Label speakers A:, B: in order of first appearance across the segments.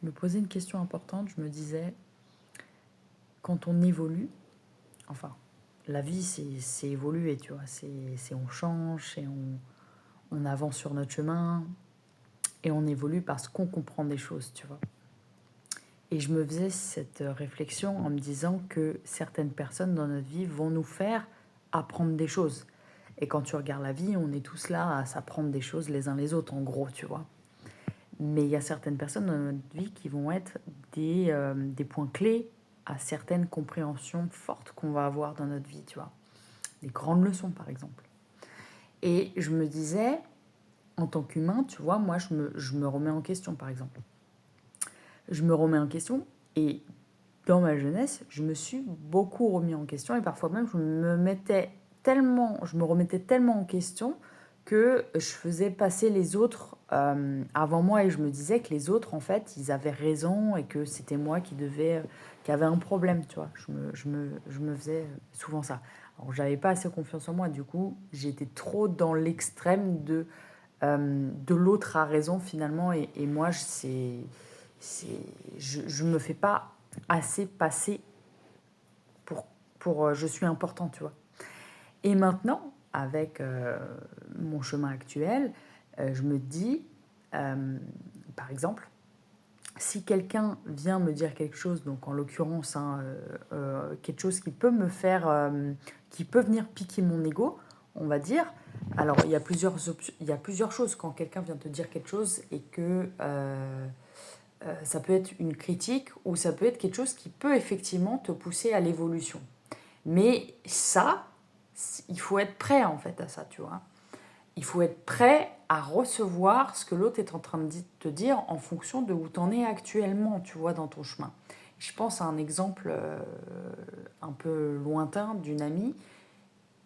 A: Je me posais une question importante. Je me disais, quand on évolue, enfin, la vie, c'est évoluer, tu vois. On change, on avance sur notre chemin et on évolue parce qu'on comprend des choses, tu vois. Et je me faisais cette réflexion en me disant que certaines personnes dans notre vie vont nous faire apprendre des choses. Et quand tu regardes la vie, on est tous là à s'apprendre des choses les uns les autres, en gros, tu vois. Mais il y a certaines personnes dans notre vie qui vont être des points clés à certaines compréhensions fortes qu'on va avoir dans notre vie, tu vois. Des grandes leçons, par exemple. Et je me disais, en tant qu'humain, tu vois, moi, je me remets en question, par exemple. Je me remets en question et dans ma jeunesse, je me suis beaucoup remis en question et parfois même je me remettais tellement en question que je faisais passer les autres avant moi et je me disais que les autres, en fait, ils avaient raison et que c'était moi qui avait un problème, tu vois. Je me faisais souvent ça. Alors, j'avais pas assez confiance en moi, du coup, j'étais trop dans l'extrême de l'autre a raison finalement et moi, je me fais pas assez passer pour, je suis important, tu vois. Et maintenant, avec mon chemin actuel, je me dis, euh, par exemple, si quelqu'un vient me dire quelque chose, donc en l'occurrence, hein, quelque chose qui peut qui peut venir piquer mon ego, on va dire. Alors, il y a plusieurs choses quand quelqu'un vient te dire quelque chose et que ça peut être une critique ou ça peut être quelque chose qui peut effectivement te pousser à l'évolution. Mais ça, il faut être prêt en fait à ça, tu vois. Il faut être prêt à recevoir ce que l'autre est en train de te dire en fonction de où tu en es actuellement, tu vois, dans ton chemin. Je pense à un exemple un peu lointain d'une amie.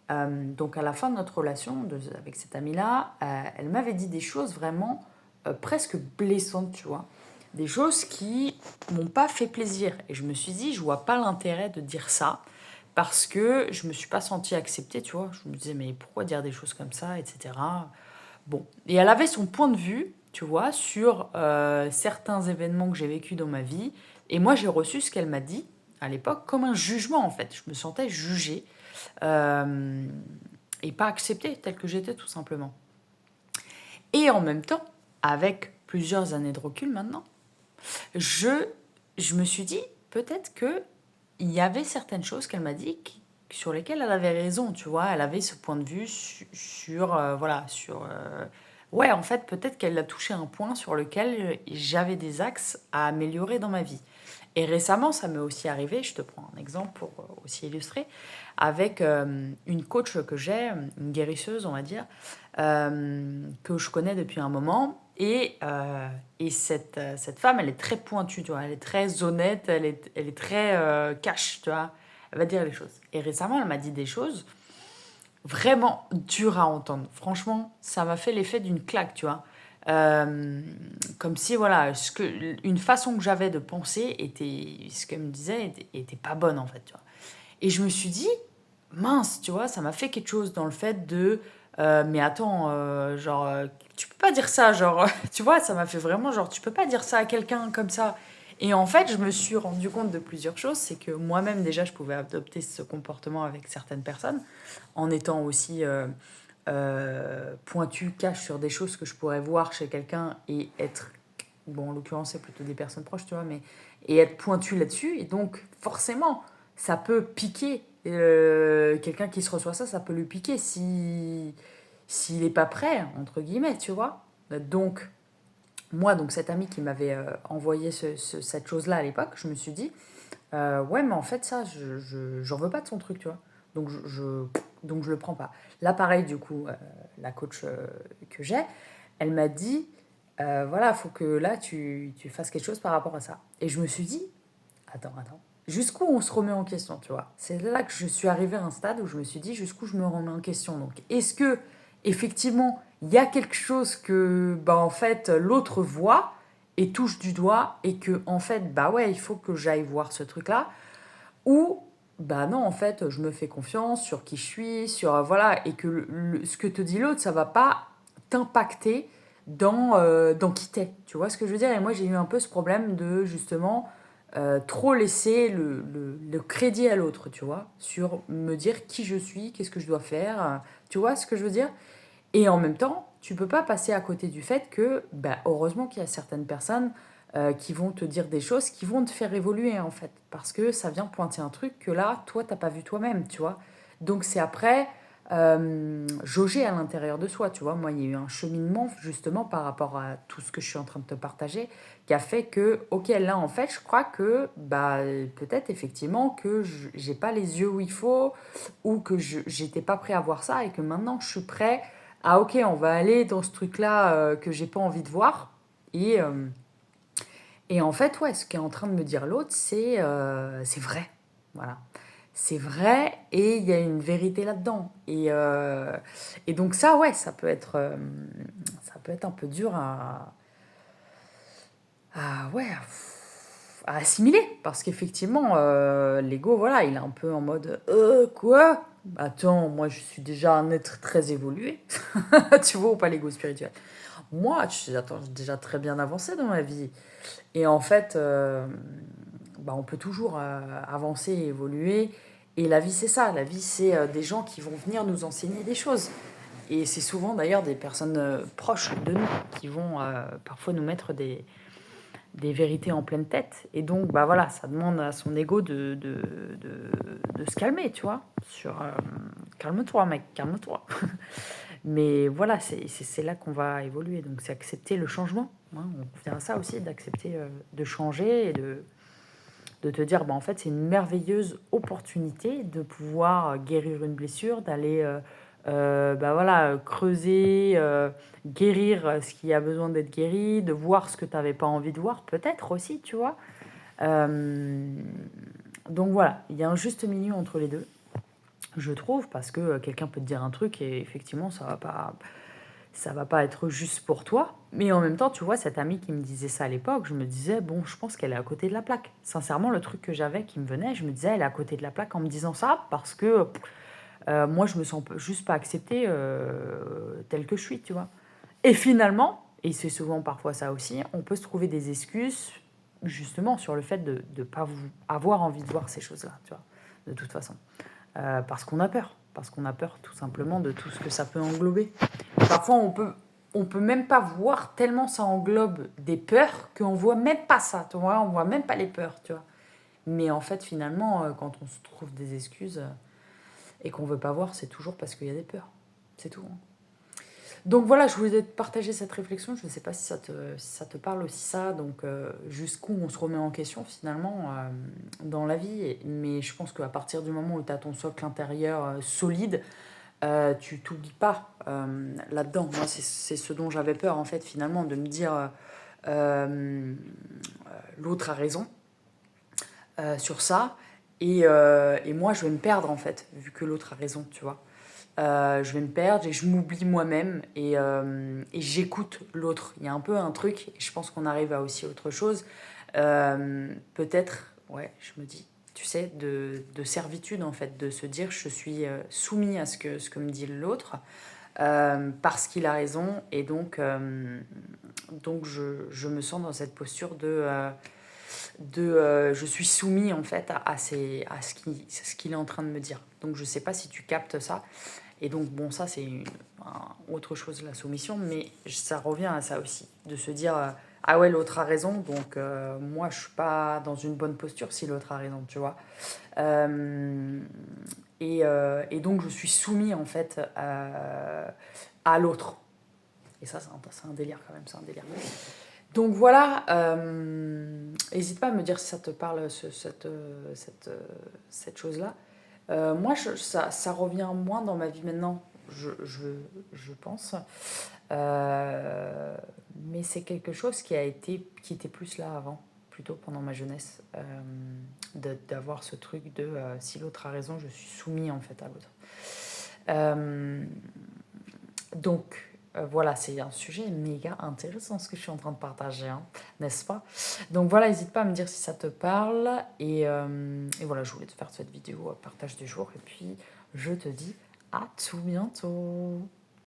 A: Donc à la fin de notre relation avec cette amie-là, elle m'avait dit des choses vraiment presque blessantes, tu vois. Des choses qui m'ont pas fait plaisir. Et je me suis dit, je vois pas l'intérêt de dire ça parce que je me suis pas sentie acceptée, tu vois. Je me disais, mais pourquoi dire des choses comme ça, etc. Bon. Et elle avait son point de vue, tu vois, sur certains événements que j'ai vécus dans ma vie. Et moi, j'ai reçu ce qu'elle m'a dit à l'époque comme un jugement, en fait. Je me sentais jugée euh, et pas acceptée telle que j'étais, tout simplement. Et en même temps, avec plusieurs années de recul maintenant, je, je me suis dit peut-être que il y avait certaines choses qu'elle m'a dit sur lesquelles elle avait raison, tu vois. Elle avait ce point de vue voilà, ouais, en fait, peut-être qu'elle a touché un point sur lequel j'avais des axes à améliorer dans ma vie. Et récemment, ça m'est aussi arrivé, je te prends un exemple pour aussi illustrer, avec une coach que j'ai, une guérisseuse, on va dire, que je connais depuis un moment. Et cette femme, elle est très pointue, tu vois, elle est très honnête, elle est très cash, tu vois, elle va dire les choses. Et récemment, elle m'a dit des choses vraiment dures à entendre. Franchement, ça m'a fait l'effet d'une claque, tu vois. Euh, Comme si, voilà, une façon que j'avais de penser ce qu'elle me disait était pas bonne, en fait, tu vois. Et je me suis dit, mince, tu vois, ça m'a fait quelque chose dans le fait mais attends, tu peux pas dire ça, genre, tu vois, ça m'a fait vraiment, genre, tu peux pas dire ça à quelqu'un comme ça. Et en fait, je me suis rendu compte de plusieurs choses, c'est que moi-même, déjà, je pouvais adopter ce comportement avec certaines personnes, en étant aussi pointu, cash sur des choses que je pourrais voir chez quelqu'un et être, bon, en l'occurrence, c'est plutôt des personnes proches, tu vois, et être pointu là-dessus. Et donc, forcément, ça peut piquer. Quelqu'un qui se reçoit ça, ça peut lui piquer s'il n'est pas prêt, entre guillemets, tu vois. Donc, moi, donc cette amie qui m'avait envoyé cette chose-là à l'époque, je me suis dit, ouais, mais en fait, ça, j'en veux pas de son truc, tu vois. Donc, donc je le prends pas. Là, pareil, du coup, la coach que j'ai, elle m'a dit, voilà, il faut que là, tu fasses quelque chose par rapport à ça. Et je me suis dit, attends. Jusqu'où on se remet en question, tu vois. C'est là que je suis arrivée à un stade où je me suis dit jusqu'où je me remets en question. Donc, est-ce que effectivement il y a quelque chose que, bah, en fait, l'autre voit et touche du doigt et que, en fait, bah ouais, il faut que j'aille voir ce truc-là, ou bah non, en fait, je me fais confiance sur qui je suis, sur voilà, et que ce que te dit l'autre, ça va pas t'impacter dans qui t'es. Tu vois ce que je veux dire? Et moi, j'ai eu un peu ce problème de, justement, trop laisser le crédit à l'autre, tu vois, sur me dire qui je suis, qu'est-ce que je dois faire. Tu vois ce que je veux dire? Et en même temps, tu peux pas passer à côté du fait que, bah, heureusement qu'il y a certaines personnes qui vont te dire des choses qui vont te faire évoluer, en fait. Parce que ça vient pointer un truc que là, toi, t'as pas vu toi-même, tu vois. Donc c'est après jauger à l'intérieur de soi, tu vois. Moi, il y a eu un cheminement, justement, par rapport à tout ce que je suis en train de te partager, qui a fait que, ok, là, en fait, je crois que, bah, peut-être, effectivement, que j'ai pas les yeux où il faut, ou que j'étais pas prêt à voir ça, et que maintenant, je suis prêt à, ok, on va aller dans ce truc-là que j'ai pas envie de voir, et... et en fait, ouais, ce qu'est en train de me dire l'autre, c'est vrai. Voilà. C'est vrai et il y a une vérité là-dedans. Et donc ça, ouais, ça peut être un peu dur ouais, à assimiler. Parce qu'effectivement, l'ego, voilà, il est un peu en mode quoi? Attends, moi je suis déjà un être très évolué. Tu vois ou pas l'ego spirituel? Moi, tu sais, attends, j'ai déjà très bien avancé dans ma vie. Et en fait, bah, on peut toujours avancer et évoluer. Et la vie, c'est ça. La vie, c'est des gens qui vont venir nous enseigner des choses. Et c'est souvent d'ailleurs des personnes proches de nous qui vont parfois nous mettre des vérités en pleine tête. Et donc, bah voilà, ça demande à son ego de se calmer, tu vois. Calme-toi, mec, calme-toi. Mais voilà, c'est là qu'on va évoluer. Donc, c'est accepter le changement. Hein. On revient à ça aussi, d'accepter de changer et de te dire, bah, en fait, c'est une merveilleuse opportunité de pouvoir guérir une blessure, d'aller bah, voilà, creuser, guérir ce qui a besoin d'être guéri, de voir ce que tu n'avais pas envie de voir, peut-être aussi, tu vois. Euh, donc voilà, il y a un juste milieu entre les deux, je trouve, parce que quelqu'un peut te dire un truc et effectivement, ça va pas être juste pour toi. Mais en même temps, tu vois, cette amie qui me disait ça à l'époque, je me disais, bon, je pense qu'elle est à côté de la plaque. Sincèrement, le truc que j'avais qui me venait, je me disais, elle est à côté de la plaque en me disant ça parce que moi, je me sens juste pas acceptée telle que je suis, tu vois. Et finalement, et c'est souvent parfois ça aussi, on peut se trouver des excuses justement sur le fait de ne pas avoir envie de voir ces choses-là, tu vois, de toute façon. Parce qu'on a peur. Parce qu'on a peur tout simplement de tout ce que ça peut englober. Parfois, on peut même pas voir tellement ça englobe des peurs qu'on voit même pas ça, tu vois, on voit même pas les peurs, tu vois. Mais en fait, finalement, quand on se trouve des excuses et qu'on veut pas voir, c'est toujours parce qu'il y a des peurs. C'est tout. Hein. Donc voilà, je voulais te partager cette réflexion. Je ne sais pas si ça te parle aussi ça. Donc jusqu'où on se remet en question finalement dans la vie. Mais je pense qu'à partir du moment où tu as ton socle intérieur solide, tu t'oublies pas là-dedans. Moi, c'est ce dont j'avais peur en fait finalement, de me dire euh, l'autre a raison sur ça. Et moi, je vais me perdre en fait, vu que l'autre a raison, tu vois. Je vais me perdre et je m'oublie moi-même et j'écoute l'autre. Il y a un peu un truc, et je pense qu'on arrive à aussi autre chose. Peut-être, ouais, je me dis, tu sais, de servitude en fait, de se dire je suis soumis à ce que me dit l'autre parce qu'il a raison et donc je me sens dans cette posture je suis soumis en fait à ce qu'il est en train de me dire. Donc je sais pas si tu captes ça. Et donc, bon, ça, c'est autre chose, la soumission, mais ça revient à ça aussi, de se dire, ah ouais, l'autre a raison, donc moi, je suis pas dans une bonne posture si l'autre a raison, tu vois. Euh, et donc, je suis soumis, en fait, à l'autre. Et ça, c'est un délire quand même, c'est un délire. Donc voilà, n'hésite pas à me dire si ça te parle, cette chose-là. Moi, ça revient moins dans ma vie maintenant, je pense. Mais c'est quelque chose qui était plus là avant, plutôt pendant ma jeunesse, d'avoir ce truc de si l'autre a raison, je suis soumis en fait à l'autre. Euh, donc voilà, c'est un sujet méga intéressant ce que je suis en train de partager, hein, n'est-ce pas? Donc voilà, n'hésite pas à me dire si ça te parle. Et voilà, je voulais te faire cette vidéo partage du jour. Et puis, je te dis à tout bientôt.